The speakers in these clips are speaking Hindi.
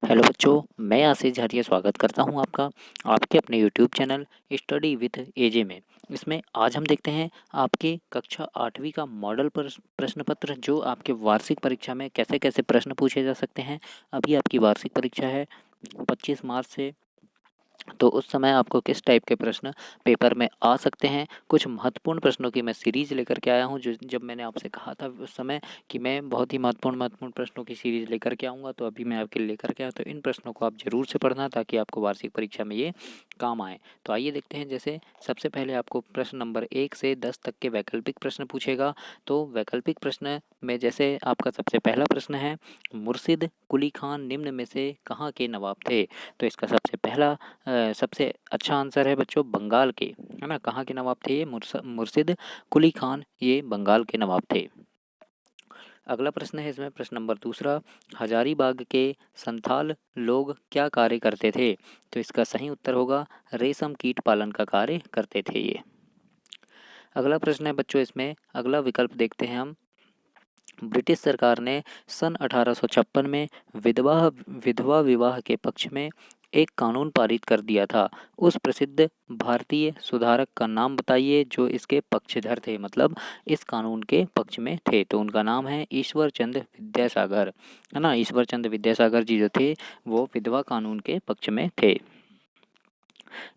हेलो बच्चों, मैं आशीष झारिया स्वागत करता हूं आपका आपके अपने यूट्यूब चैनल स्टडी विथ एजे में। इसमें आज हम देखते हैं आपके कक्षा 8वीं का मॉडल प्रश्न पत्र, जो आपके वार्षिक परीक्षा में कैसे कैसे प्रश्न पूछे जा सकते हैं। अभी आपकी वार्षिक परीक्षा है 25 मार्च से, तो उस समय आपको किस टाइप के प्रश्न पेपर में आ सकते हैं। कुछ महत्वपूर्ण प्रश्नों की मैं सीरीज़ लेकर के आया हूं, जो जब मैंने आपसे कहा था उस समय कि मैं बहुत ही महत्वपूर्ण प्रश्नों की सीरीज़ लेकर के आऊँगा, तो अभी मैं आपके लिए लेकर के आया। तो इन प्रश्नों को आप ज़रूर से पढ़ना, ताकि आपको वार्षिक परीक्षा में ये काम आए। तो आइए देखते हैं। जैसे सबसे पहले आपको प्रश्न नंबर 1 से 10 तक के वैकल्पिक प्रश्न पूछेगा। तो वैकल्पिक प्रश्न में जैसे आपका सबसे पहला प्रश्न है, मुर्शिद कुली खान निम्न में से कहाँ के नवाब थे। तो इसका सबसे पहला सबसे अच्छा आंसर है बच्चों बंगाल के, है ना। कहाँ के नवाब थे ये? मुर्शिद कुली खान ये बंगाल के नवाब थे। अगला प्रश्न है इसमें प्रश्न नंबर दूसरा, हजारीबाग के संथाल लोग क्या कार्य करते थे। तो इसका सही उत्तर होगा रेशम कीट पालन का कार्य करते थे ये। अगला प्रश्न है बच्चों, इसमें अगला विकल्प देखते हैं हम। ब्रिटिश सरकार ने सन 1856 में विधवा विधवा विवाह के पक्ष में एक कानून पारित कर दिया था। उस प्रसिद्ध भारतीय सुधारक का नाम बताइए जो इसके पक्षधर थे, मतलब इस कानून के पक्ष में थे। तो उनका नाम है ईश्वर चंद्र विद्यासागर, है ना। ईश्वर चंद्र विद्यासागर जी जो थे वो विधवा कानून के पक्ष में थे।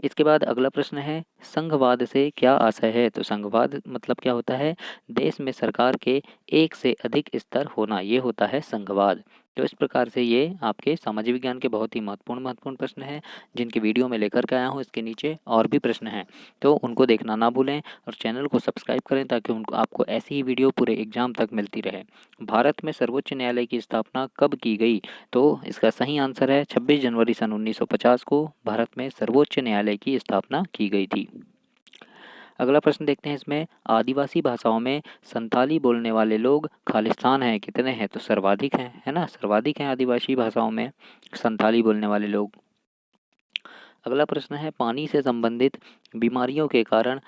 इसके बाद अगला प्रश्न है, संघवाद से क्या आशय है। तो संघवाद मतलब क्या होता है? देश में सरकार के एक से अधिक स्तर होना, ये होता है संघवाद। तो इस प्रकार से ये आपके सामाजिक विज्ञान के बहुत ही महत्वपूर्ण प्रश्न हैं, जिनकी वीडियो में लेकर के आया हूँ। इसके नीचे और भी प्रश्न हैं, तो उनको देखना ना भूलें और चैनल को सब्सक्राइब करें, ताकि उनको आपको ऐसी ही वीडियो पूरे एग्जाम तक मिलती रहे। भारत में सर्वोच्च न्यायालय की स्थापना कब की गई। तो इसका सही आंसर है 26 जनवरी सन 1950 को भारत में सर्वोच्च न्यायालय की स्थापना की गई थी। अगला प्रश्न देखते हैं इसमें, आदिवासी भाषाओं में संथाली बोलने वाले लोग खालिस्तान हैं, कितने हैं। तो सर्वाधिक हैं, है ना। सर्वाधिक हैं आदिवासी भाषाओं में संथाली बोलने वाले लोग। अगला प्रश्न है, पानी से संबंधित बीमारियों के कारण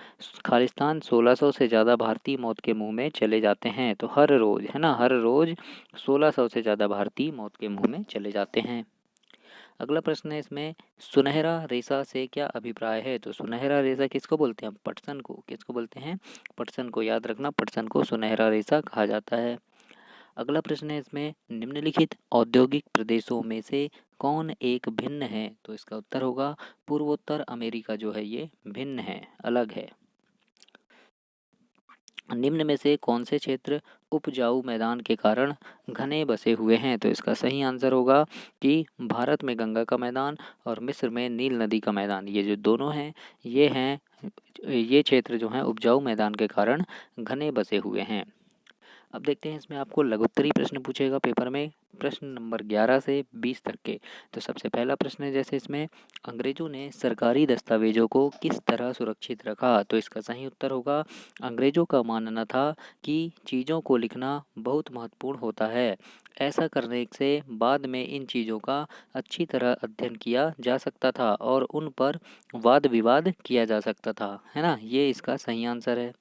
खालिस्तान 1600 से ज़्यादा भारतीय मौत के मुंह में चले जाते हैं। तो हर रोज़, है ना, हर रोज़ 1600 से ज़्यादा भारतीय मौत के मुंह में चले जाते हैं। अगला प्रश्न है इसमें, सुनहरा रेशा से क्या अभिप्राय है। तो सुनहरा रेशा किसको बोलते हैं? पटसन को। किसको बोलते हैं? पटसन को। याद रखना, पटसन को सुनहरा रेशा कहा जाता है। अगला प्रश्न है इसमें, निम्नलिखित औद्योगिक प्रदेशों में से कौन एक भिन्न है। तो इसका उत्तर होगा पूर्वोत्तर अमेरिका जो है ये भिन्न है, अलग है। निम्न में से कौन से क्षेत्र उपजाऊ मैदान के कारण घने बसे हुए हैं। तो इसका सही आंसर होगा कि भारत में गंगा का मैदान और मिस्र में नील नदी का मैदान, ये जो दोनों हैं ये क्षेत्र जो हैं उपजाऊ मैदान के कारण घने बसे हुए हैं। अब देखते हैं इसमें आपको लघुत्तरी प्रश्न पूछेगा पेपर में, प्रश्न नंबर 11 से 20 तक के। तो सबसे पहला प्रश्न है जैसे इसमें, अंग्रेजों ने सरकारी दस्तावेजों को किस तरह सुरक्षित रखा। तो इसका सही उत्तर होगा, अंग्रेजों का मानना था कि चीज़ों को लिखना बहुत महत्वपूर्ण होता है। ऐसा करने से बाद में इन चीज़ों का अच्छी तरह अध्ययन किया जा सकता था और उन पर वाद विवाद किया जा सकता था, है ना। ये इसका सही आंसर है।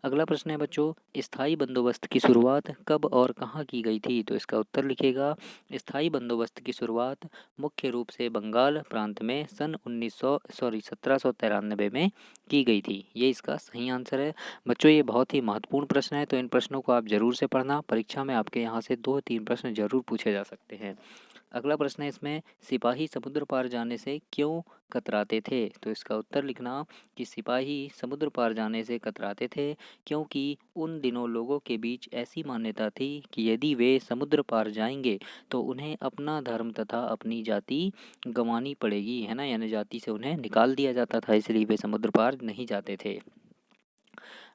अगला प्रश्न है बच्चों, स्थायी बंदोबस्त की शुरुआत कब और कहाँ की गई थी। तो इसका उत्तर लिखिएगा, स्थायी बंदोबस्त की शुरुआत मुख्य रूप से बंगाल प्रांत में सन 1793 में की गई थी। ये इसका सही आंसर है। बच्चों ये बहुत ही महत्वपूर्ण प्रश्न है, तो इन प्रश्नों को आप जरूर से पढ़ना। परीक्षा में आपके यहाँ से 2-3 प्रश्न जरूर पूछे जा सकते हैं। अगला प्रश्न है इसमें, सिपाही समुद्र पार जाने से क्यों कतराते थे। तो इसका उत्तर लिखना कि सिपाही समुद्र पार जाने से कतराते थे क्योंकि उन दिनों लोगों के बीच ऐसी मान्यता थी कि यदि वे समुद्र पार जाएंगे तो उन्हें अपना धर्म तथा अपनी जाति गंवानी पड़ेगी, है ना। यानी जाति से उन्हें निकाल दिया जाता था, इसलिए वे समुद्र पार नहीं जाते थे।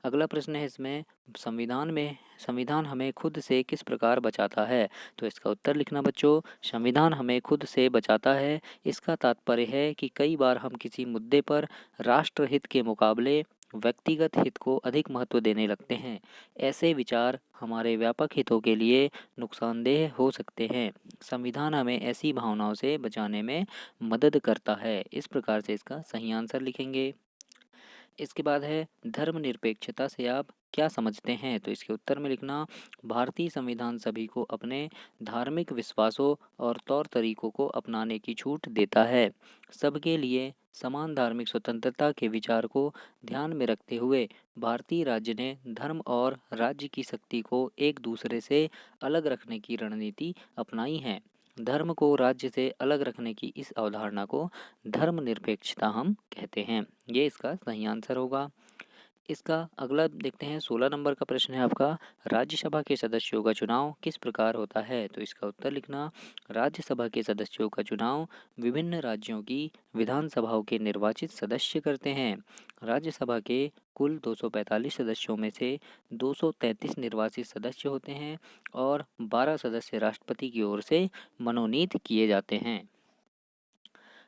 अगला प्रश्न है इसमें, संविधान हमें खुद से किस प्रकार बचाता है। तो इसका उत्तर लिखना बच्चों, संविधान हमें खुद से बचाता है। इसका तात्पर्य है कि कई बार हम किसी मुद्दे पर राष्ट्रहित के मुकाबले व्यक्तिगत हित को अधिक महत्व देने लगते हैं। ऐसे विचार हमारे व्यापक हितों के लिए नुकसानदेह हो सकते हैं। संविधान हमें ऐसी भावनाओं से बचाने में मदद करता है। इस प्रकार से इसका सही आंसर लिखेंगे। इसके बाद है धर्मनिरपेक्षता से आप क्या समझते हैं? तो इसके उत्तर में लिखना भारतीय संविधान सभी को अपने धार्मिक विश्वासों और तौर तरीकों को अपनाने की छूट देता है। सबके लिए समान धार्मिक स्वतंत्रता के विचार को ध्यान में रखते हुए भारतीय राज्य ने धर्म और राज्य की शक्ति को एक दूसरे से अलग रखने की रणनीति अपनाई है। धर्म को राज्य से अलग रखने की इस अवधारणा को धर्मनिरपेक्षता हम कहते हैं। ये इसका सही आंसर होगा। इसका अगला देखते हैं, 16 नंबर का प्रश्न है आपका, राज्यसभा के सदस्यों का चुनाव किस प्रकार होता है? तो इसका उत्तर लिखना राज्यसभा के सदस्यों का चुनाव विभिन्न राज्यों की विधानसभाओं के निर्वाचित सदस्य करते हैं। राज्यसभा के कुल 245 सदस्यों में से 233 निर्वाचित सदस्य होते हैं और 12 सदस्य राष्ट्रपति की ओर से मनोनीत किए जाते हैं।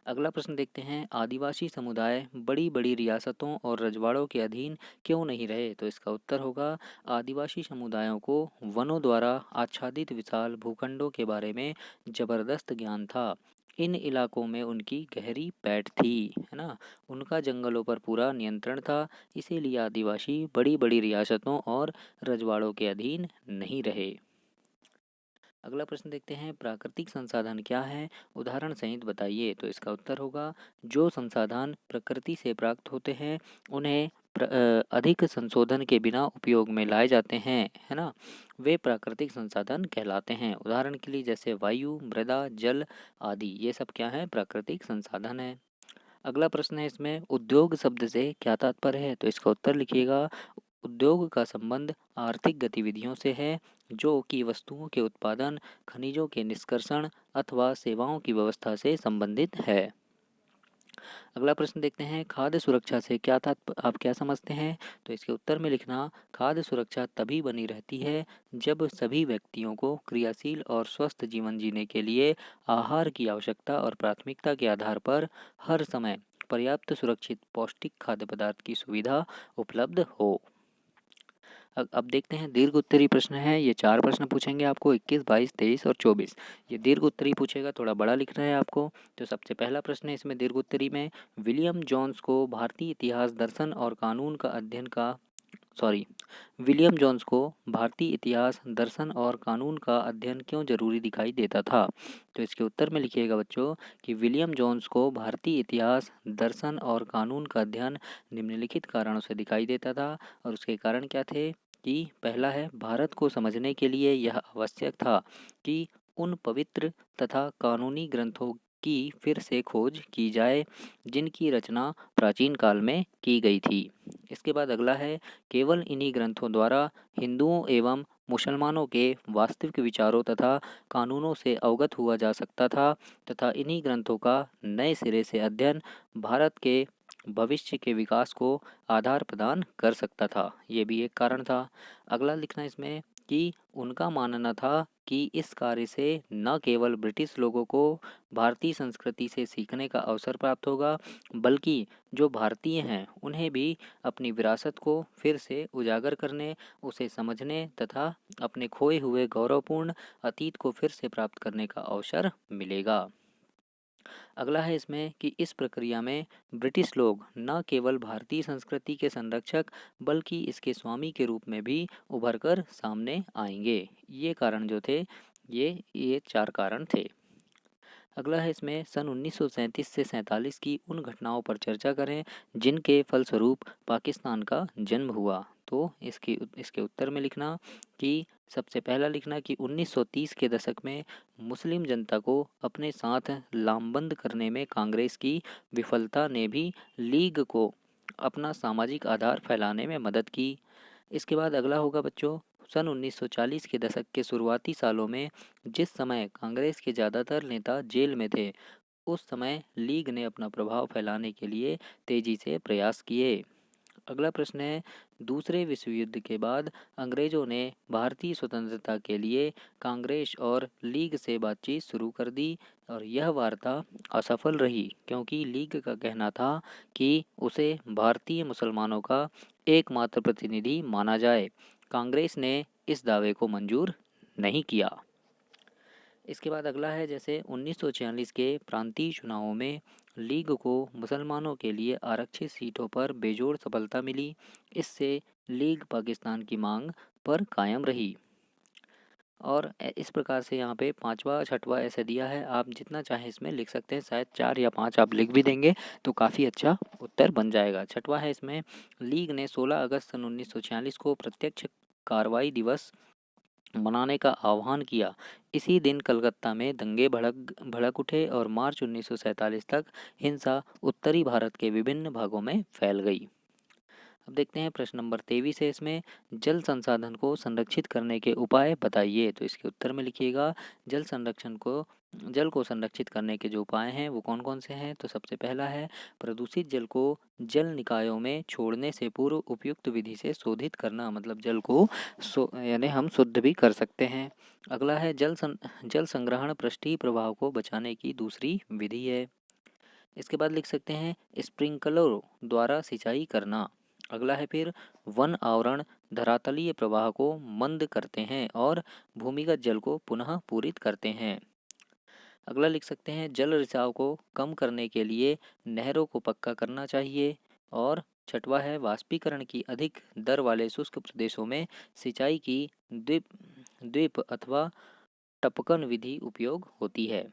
अगला प्रश्न देखते हैं, आदिवासी समुदाय बड़ी बड़ी रियासतों और रजवाड़ों के अधीन क्यों नहीं रहे? तो इसका उत्तर होगा आदिवासी समुदायों को वनों द्वारा आच्छादित विशाल भूखंडों के बारे में जबरदस्त ज्ञान था। इन इलाकों में उनकी गहरी पैठ थी, है ना, उनका जंगलों पर पूरा नियंत्रण था, इसीलिए आदिवासी बड़ी बड़ी रियासतों और रजवाड़ों के अधीन नहीं रहे। अगला प्रश्न देखते हैं, प्राकृतिक संसाधन क्या है? उदाहरण सहित बताइए। तो इसका उत्तर होगा जो संसाधन प्रकृति से प्राप्त होते हैं उन्हें अधिक संशोधन के बिना उपयोग में लाए जाते हैं, है ना, वे प्राकृतिक संसाधन कहलाते हैं। उदाहरण के लिए जैसे वायु, मृदा, जल आदि, ये सब क्या है? प्राकृतिक संसाधन है। अगला प्रश्न है इसमें, उद्योग शब्द से क्या तात्पर्य है? तो इसका उत्तर लिखिएगा उद्योग का संबंध आर्थिक गतिविधियों से है जो कि वस्तुओं के उत्पादन, खनिजों के निष्कर्षण अथवा सेवाओं की व्यवस्था से संबंधित है। अगला प्रश्न देखते हैं, खाद्य सुरक्षा से क्या आप क्या समझते हैं? तो इसके उत्तर में लिखना खाद्य सुरक्षा तभी बनी रहती है जब सभी व्यक्तियों को क्रियाशील और स्वस्थ जीवन जीने के लिए आहार की आवश्यकता और प्राथमिकता के आधार पर हर समय पर्याप्त सुरक्षित पौष्टिक खाद्य पदार्थ की सुविधा उपलब्ध हो। अब देखते हैं दीर्घ उत्तरी प्रश्न है, ये 4 प्रश्न पूछेंगे आपको, 21, 22, 23 और 24। ये दीर्घ उत्तरी पूछेगा, थोड़ा बड़ा लिखना है आपको। तो सबसे पहला प्रश्न है इसमें दीर्घ उत्तरी में, विलियम जोन्स को भारतीय इतिहास, दर्शन और कानून का अध्ययन का विलियम जोन्स को भारतीय इतिहास, दर्शन और कानून का अध्ययन क्यों जरूरी दिखाई देता था? तो इसके उत्तर में लिखिएगा बच्चों कि विलियम जोन्स को भारतीय इतिहास, दर्शन और कानून का अध्ययन निम्नलिखित कारणों से दिखाई देता था। और उसके कारण क्या थे कि पहला है, भारत को समझने के लिए यह आवश्यक था कि उन पवित्र तथा कानूनी ग्रंथों की फिर से खोज की जाए जिनकी रचना प्राचीन काल में की गई थी। इसके बाद अगला है, केवल इन्हीं ग्रंथों द्वारा हिंदुओं एवं मुसलमानों के वास्तविक विचारों तथा कानूनों से अवगत हुआ जा सकता था तथा इन्हीं ग्रंथों का नए सिरे से अध्ययन भारत के भविष्य के विकास को आधार प्रदान कर सकता था। ये भी एक कारण था। अगला लिखना इसमें कि उनका मानना था कि इस कार्य से न केवल ब्रिटिश लोगों को भारतीय संस्कृति से सीखने का अवसर प्राप्त होगा बल्कि जो भारतीय हैं उन्हें भी अपनी विरासत को फिर से उजागर करने, उसे समझने तथा अपने खोए हुए गौरवपूर्ण अतीत को फिर से प्राप्त करने का अवसर मिलेगा। अगला है इसमें कि इस प्रक्रिया में ब्रिटिश लोग न केवल भारतीय संस्कृति के संरक्षक बल्कि इसके स्वामी के रूप में भी उभर कर सामने आएंगे। ये कारण जो थे, ये 4 कारण थे। अगला है इसमें सन 1937 से 47 की उन घटनाओं पर चर्चा करें जिनके फलस्वरूप पाकिस्तान का जन्म हुआ। तो इसके उत्तर में लिखना कि सबसे पहला लिखना कि 1930 के दशक में मुस्लिम जनता को अपने साथ लामबंद करने में कांग्रेस की विफलता ने भी लीग को अपना सामाजिक आधार फैलाने में मदद की। इसके बाद अगला होगा बच्चों, सन 1940 के दशक के शुरुआती सालों में जिस समय कांग्रेस के ज़्यादातर नेता जेल में थे उस समय लीग ने अपना प्रभाव फैलाने के लिए तेजी से प्रयास किए। अगला प्रश्न है, दूसरे विश्व युद्ध के बाद अंग्रेजों ने भारतीय स्वतंत्रता के लिए कांग्रेस और लीग से बातचीत शुरू कर दी और यह वार्ता असफल रही क्योंकि लीग का कहना था कि उसे भारतीय मुसलमानों का एकमात्र प्रतिनिधि माना जाए। कांग्रेस ने इस दावे को मंजूर नहीं किया। इसके बाद अगला है, जैसे 1946 के प्रांतीय चुनावों में लीग को मुसलमानों के लिए आरक्षित सीटों पर बेजोड़ सफलता मिली। इससे लीग पाकिस्तान की मांग पर कायम रही। और इस प्रकार से यहाँ पे पाँचवा छठवा ऐसे दिया है, आप जितना चाहें इसमें लिख सकते हैं, शायद 4 या 5 आप लिख भी देंगे तो काफ़ी अच्छा उत्तर बन जाएगा। छठवा है इसमें, लीग ने 16 अगस्त सन 1946 को प्रत्यक्ष कार्रवाई दिवस मनाने का आह्वान किया। इसी दिन कलकत्ता में दंगे भड़क उठे और मार्च 1947 तक हिंसा उत्तरी भारत के विभिन्न भागों में फैल गई। अब देखते हैं प्रश्न नंबर 23 है इसमें, जल संसाधन को संरक्षित करने के उपाय बताइए। तो इसके उत्तर में लिखिएगा, जल को संरक्षित करने के जो उपाय हैं वो कौन कौन से हैं। तो सबसे पहला है, प्रदूषित जल को जल निकायों में छोड़ने से पूर्व उपयुक्त विधि से शोधित करना, मतलब जल को यानी हम शुद्ध भी कर सकते हैं। अगला है, जल संग्रहण पृष्ठीय प्रवाह को बचाने की दूसरी विधि है। इसके बाद लिख सकते हैं, स्प्रिंकलरों द्वारा सिंचाई करना। अगला है फिर, वन आवरण धरातलीय प्रवाह को मंद करते हैं और भूमिगत जल को पुनः पूरित करते हैं। अगला लिख सकते हैं, जल रिसाव को कम करने के लिए नहरों को पक्का करना चाहिए। और छठवा है, वाष्पीकरण की अधिक दर वाले शुष्क प्रदेशों में सिंचाई की द्वीप अथवा टपकन विधि उपयोग होती है।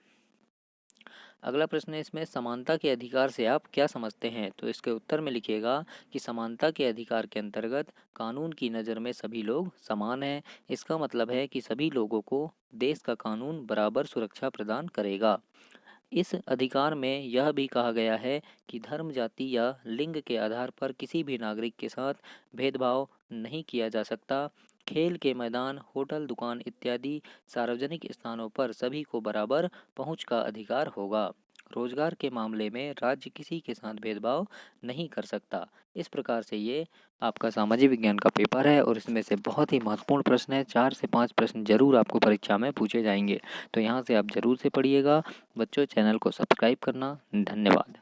अगला प्रश्न है इसमें, समानता के अधिकार से आप क्या समझते हैं। तो इसके उत्तर में लिखिएगा कि समानता के अधिकार के अंतर्गत कानून की नज़र में सभी लोग समान हैं। इसका मतलब है कि सभी लोगों को देश का कानून बराबर सुरक्षा प्रदान करेगा। इस अधिकार में यह भी कहा गया है कि धर्म, जाति या लिंग के आधार पर किसी भी नागरिक के साथ भेदभाव नहीं किया जा सकता। खेल के मैदान, होटल, दुकान इत्यादि सार्वजनिक स्थानों पर सभी को बराबर पहुंच का अधिकार होगा। रोजगार के मामले में राज्य किसी के साथ भेदभाव नहीं कर सकता। इस प्रकार से ये आपका सामाजिक विज्ञान का पेपर है और इसमें से बहुत ही महत्वपूर्ण प्रश्न है। 4 से 5 प्रश्न जरूर आपको परीक्षा में पूछे जाएंगे, तो यहाँ से आप जरूर से पढ़िएगा। बच्चों, चैनल को सब्सक्राइब करना। धन्यवाद।